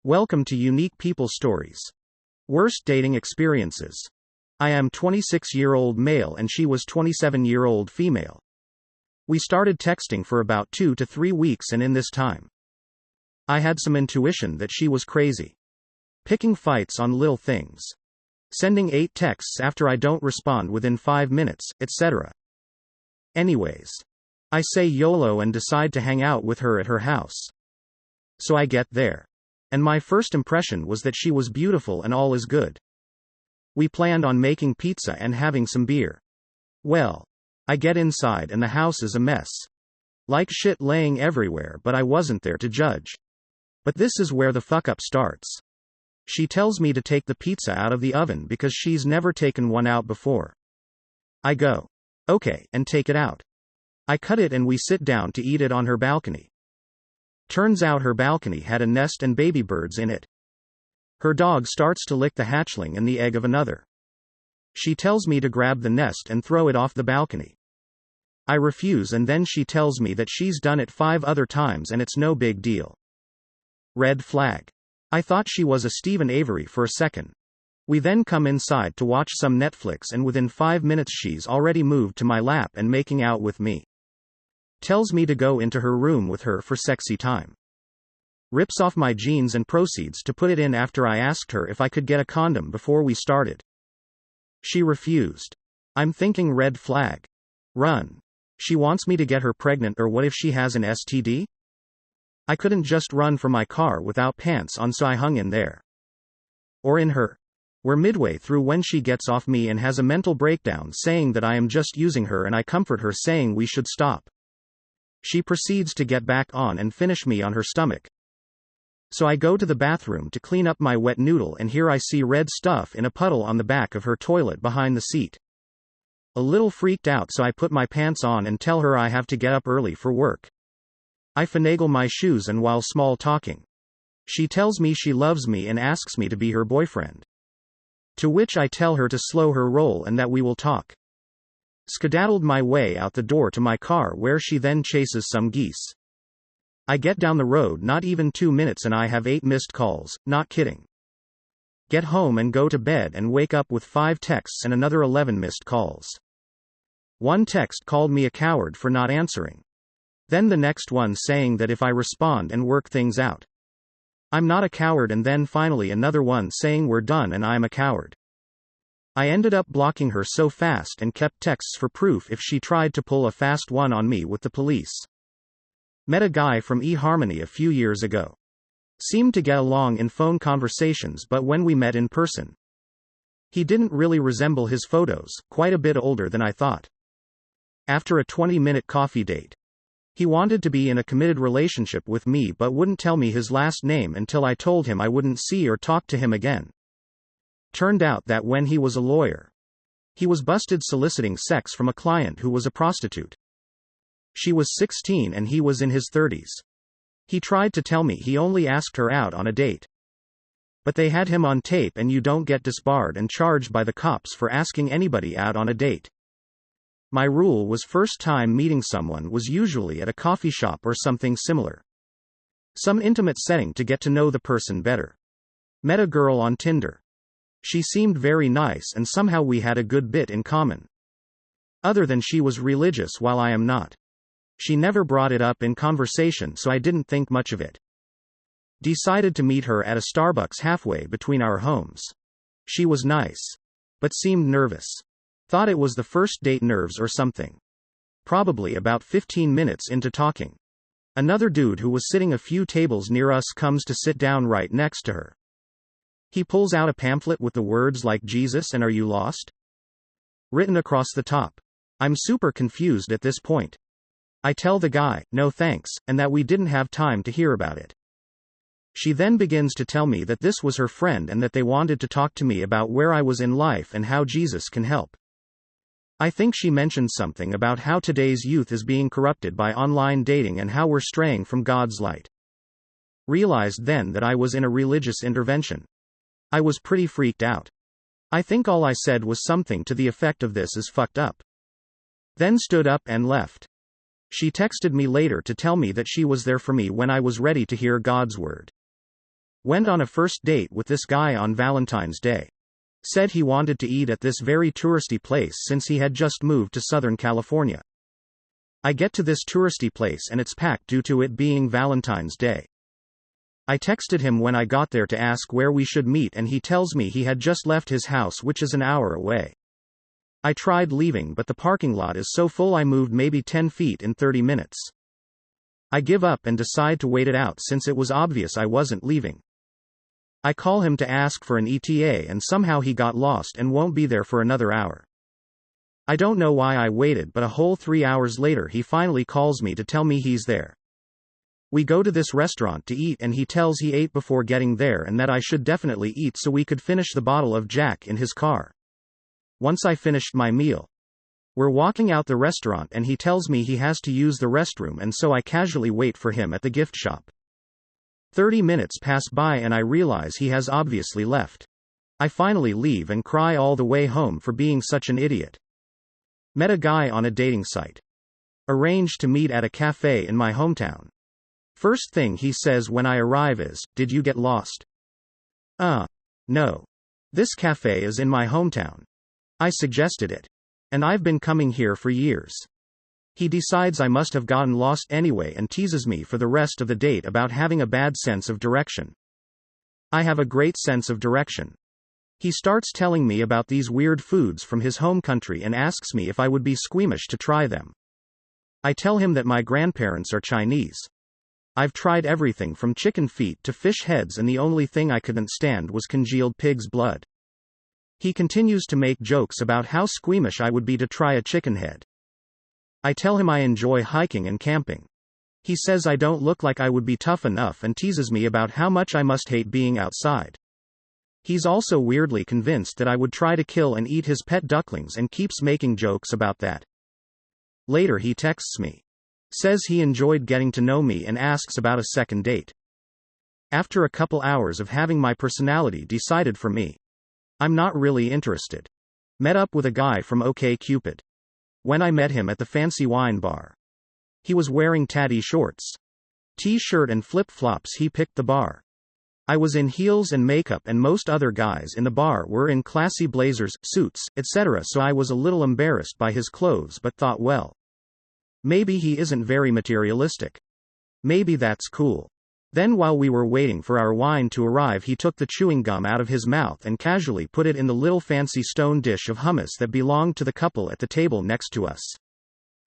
Welcome to Unique People Stories. Worst dating experiences. I am 26-year-old male and she was 27-year-old female. We started texting for about 2 to 3 weeks, and in this time, I had some intuition that she was crazy. Picking fights on little things. Sending 8 texts after I don't respond within 5 minutes, etc. Anyways, I say YOLO and decide to hang out with her at her house. So I get there. And my first impression was that she was beautiful and all is good. We planned on making pizza and having some beer. Well, I get inside and the house is a mess. Like shit laying everywhere, but I wasn't there to judge. But this is where the fuck up starts. She tells me to take the pizza out of the oven because she's never taken one out before. I go, okay, and take it out. I cut it and we sit down to eat it on her balcony. Turns out her balcony had a nest and baby birds in it. Her dog starts to lick the hatchling and the egg of another. She tells me to grab the nest and throw it off the balcony. I refuse, and then she tells me that she's done it 5 other times and it's no big deal. Red flag. I thought she was a Stephen Avery for a second. We then come inside to watch some Netflix, and within 5 minutes she's already moved to my lap and making out with me. Tells me to go into her room with her for sexy time. Rips off my jeans and proceeds to put it in after I asked her if I could get a condom before we started. She refused. I'm thinking red flag. Run. She wants me to get her pregnant, or what if she has an STD? I couldn't just run for my car without pants on, so I hung in there. Or in her. We're midway through when she gets off me and has a mental breakdown saying that I am just using her, and I comfort her saying we should stop. She proceeds to get back on and finish me on her stomach. So I go to the bathroom to clean up my wet noodle, and here I see red stuff in a puddle on the back of her toilet behind the seat. A little freaked out, so I put my pants on and tell her I have to get up early for work. I finagle my shoes, and while small talking, she tells me she loves me and asks me to be her boyfriend. To which I tell her to slow her roll and that we will talk. Skedaddled my way out the door to my car, where she then chases some geese. I get down the road not even 2 minutes and I have 8 missed calls, not kidding. Get home and go to bed and wake up with 5 texts and another 11 missed calls. One text called me a coward for not answering. Then the next one saying that if I respond and work things out, I'm not a coward, and then finally another one saying we're done and I'm a coward. I ended up blocking her so fast and kept texts for proof if she tried to pull a fast one on me with the police. Met a guy from eHarmony a few years ago. Seemed to get along in phone conversations, but when we met in person, he didn't really resemble his photos, quite a bit older than I thought. After a 20-minute coffee date, he wanted to be in a committed relationship with me but wouldn't tell me his last name until I told him I wouldn't see or talk to him again. Turned out that when he was a lawyer, he was busted soliciting sex from a client who was a prostitute. She was 16 and he was in his 30s. He tried to tell me he only asked her out on a date. But they had him on tape, and you don't get disbarred and charged by the cops for asking anybody out on a date. My rule was first time meeting someone was usually at a coffee shop or something similar. Some intimate setting to get to know the person better. Met a girl on Tinder. She seemed very nice and somehow we had a good bit in common. Other than she was religious while I am not. She never brought it up in conversation, so I didn't think much of it. Decided to meet her at a Starbucks halfway between our homes. She was nice, but seemed nervous. Thought it was the first date nerves or something. Probably about 15 minutes into talking, another dude who was sitting a few tables near us comes to sit down right next to her. He pulls out a pamphlet with the words like Jesus and Are You Lost? written across the top. I'm super confused at this point. I tell the guy, no thanks, and that we didn't have time to hear about it. She then begins to tell me that this was her friend and that they wanted to talk to me about where I was in life and how Jesus can help. I think she mentioned something about how today's youth is being corrupted by online dating and how we're straying from God's light. Realized then that I was in a religious intervention. I was pretty freaked out. I think all I said was something to the effect of "this is fucked up." Then stood up and left. She texted me later to tell me that she was there for me when I was ready to hear God's word. Went on a first date with this guy on Valentine's Day. Said he wanted to eat at this very touristy place since he had just moved to Southern California. I get to this touristy place and it's packed due to it being Valentine's Day. I texted him when I got there to ask where we should meet and he tells me he had just left his house, which is an hour away. I tried leaving but the parking lot is so full I moved maybe 10 feet in 30 minutes. I give up and decide to wait it out since it was obvious I wasn't leaving. I call him to ask for an ETA and somehow he got lost and won't be there for another hour. I don't know why I waited, but a whole 3 hours later he finally calls me to tell me he's there. We go to this restaurant to eat and he tells he ate before getting there and that I should definitely eat so we could finish the bottle of Jack in his car. Once I finished my meal, we're walking out the restaurant and he tells me he has to use the restroom and so I casually wait for him at the gift shop. 30 minutes pass by and I realize he has obviously left. I finally leave and cry all the way home for being such an idiot. Met a guy on a dating site. Arranged to meet at a cafe in my hometown. First thing he says when I arrive is, "Did you get lost?" No. This cafe is in my hometown. I suggested it. And I've been coming here for years. He decides I must have gotten lost anyway and teases me for the rest of the date about having a bad sense of direction. I have a great sense of direction. He starts telling me about these weird foods from his home country and asks me if I would be squeamish to try them. I tell him that my grandparents are Chinese. I've tried everything from chicken feet to fish heads and the only thing I couldn't stand was congealed pig's blood. He continues to make jokes about how squeamish I would be to try a chicken head. I tell him I enjoy hiking and camping. He says I don't look like I would be tough enough and teases me about how much I must hate being outside. He's also weirdly convinced that I would try to kill and eat his pet ducklings and keeps making jokes about that. Later he texts me. Says he enjoyed getting to know me and asks about a second date. After a couple hours of having my personality decided for me, I'm not really interested. Met up with a guy from OkCupid. When I met him at the fancy wine bar, he was wearing tatty shorts, t-shirt and flip-flops. He picked the bar. I was in heels and makeup and most other guys in the bar were in classy blazers, suits, etc. So I was a little embarrassed by his clothes but thought, well, maybe he isn't very materialistic. Maybe that's cool. Then while we were waiting for our wine to arrive he took the chewing gum out of his mouth and casually put it in the little fancy stone dish of hummus that belonged to the couple at the table next to us.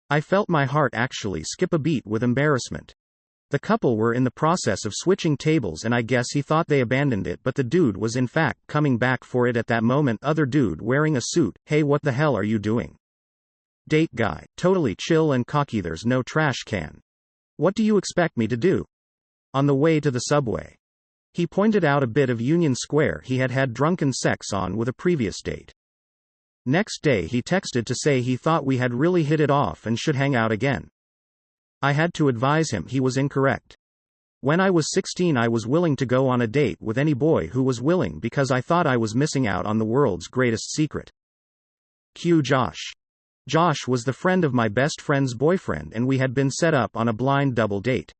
I felt my heart actually skip a beat with embarrassment. The couple were in the process of switching tables and I guess he thought they abandoned it, but the dude was in fact coming back for it at that moment. Other dude wearing a suit, "Hey, what the hell are you doing?" Date guy, totally chill and cocky, "There's no trash can. What do you expect me to do?" On the way to the subway, he pointed out a bit of Union Square he had had drunken sex on with a previous date. Next day he texted to say he thought we had really hit it off and should hang out again. I had to advise him he was incorrect. When I was 16 I was willing to go on a date with any boy who was willing because I thought I was missing out on the world's greatest secret. Cue Josh. Josh was the friend of my best friend's boyfriend and we had been set up on a blind double date.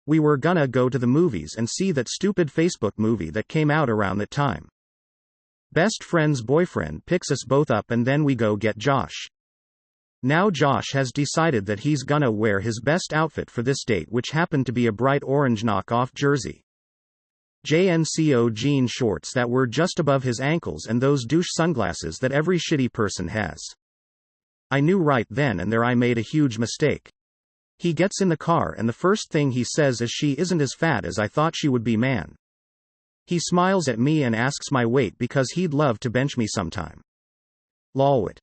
We were gonna go to the movies and see that stupid Facebook movie that came out around that time. Best friend's boyfriend picks us both up and then we go get Josh. Now Josh has decided that he's gonna wear his best outfit for this date, which happened to be a bright orange knockoff jersey. JNCO jean shorts that were just above his ankles and those douche sunglasses that every shitty person has. I knew right then and there I made a huge mistake. He gets in the car and the first thing he says is, "She isn't as fat as I thought she would be, man." He smiles at me and asks my weight because he'd love to bench me sometime. Lolwit.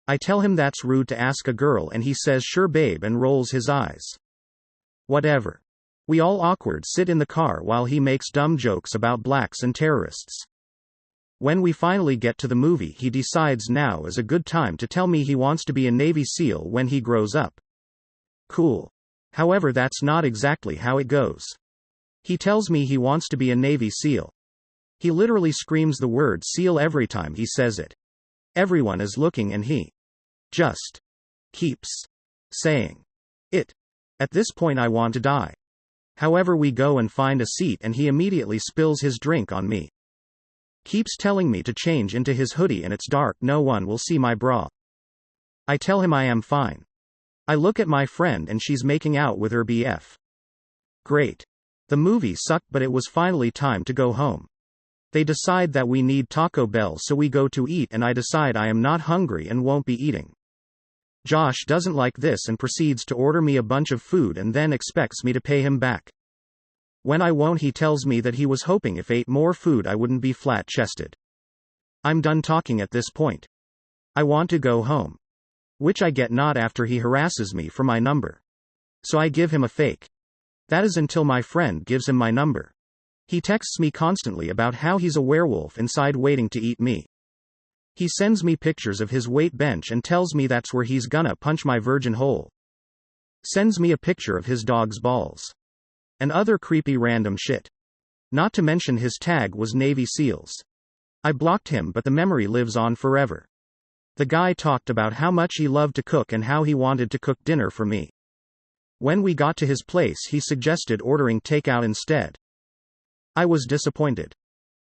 I tell him that's rude to ask a girl and he says sure babe and rolls his eyes. Whatever. We all awkward sit in the car while he makes dumb jokes about blacks and terrorists. When we finally get to the movie he decides now is a good time to tell me he wants to be a Navy SEAL when he grows up. Cool. However, that's not exactly how it goes. He tells me he wants to be a Navy SEAL. He literally screams the word SEAL every time he says it. Everyone is looking and he just keeps saying it. At this point I want to die. However, we go and find a seat and he immediately spills his drink on me. Keeps telling me to change into his hoodie and it's dark, no one will see my bra. I tell him I am fine. I look at my friend and she's making out with her BF. Great. The movie sucked, but it was finally time to go home. They decide that we need Taco Bell, so we go to eat and I decide I am not hungry and won't be eating. Josh doesn't like this and proceeds to order me a bunch of food and then expects me to pay him back. When I won't, he tells me that he was hoping if ate more food I wouldn't be flat-chested. I'm done talking at this point. I want to go home. Which I get not after he harasses me for my number. So I give him a fake. That is until my friend gives him my number. He texts me constantly about how he's a werewolf inside waiting to eat me. He sends me pictures of his weight bench and tells me that's where he's gonna punch my virgin hole. Sends me a picture of his dog's balls. And other creepy random shit. Not to mention his tag was Navy SEALs. I blocked him, but the memory lives on forever. The guy talked about how much he loved to cook and how he wanted to cook dinner for me. When we got to his place, he suggested ordering takeout instead. I was disappointed.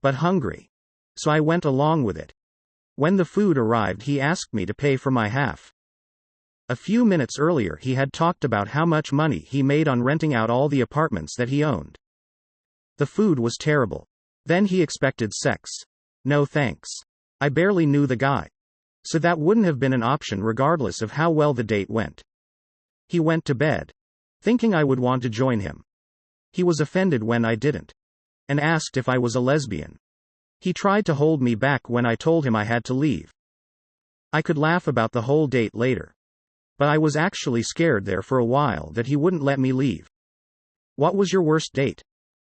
But hungry. So I went along with it. When the food arrived, he asked me to pay for my half. A few minutes earlier, he had talked about how much money he made on renting out all the apartments that he owned. The food was terrible. Then he expected sex. No thanks. I barely knew the guy. So that wouldn't have been an option regardless of how well the date went. He went to bed. Thinking I would want to join him. He was offended when I didn't. And asked if I was a lesbian. He tried to hold me back when I told him I had to leave. I could laugh about the whole date later. But I was actually scared there for a while that he wouldn't let me leave. What was your worst date?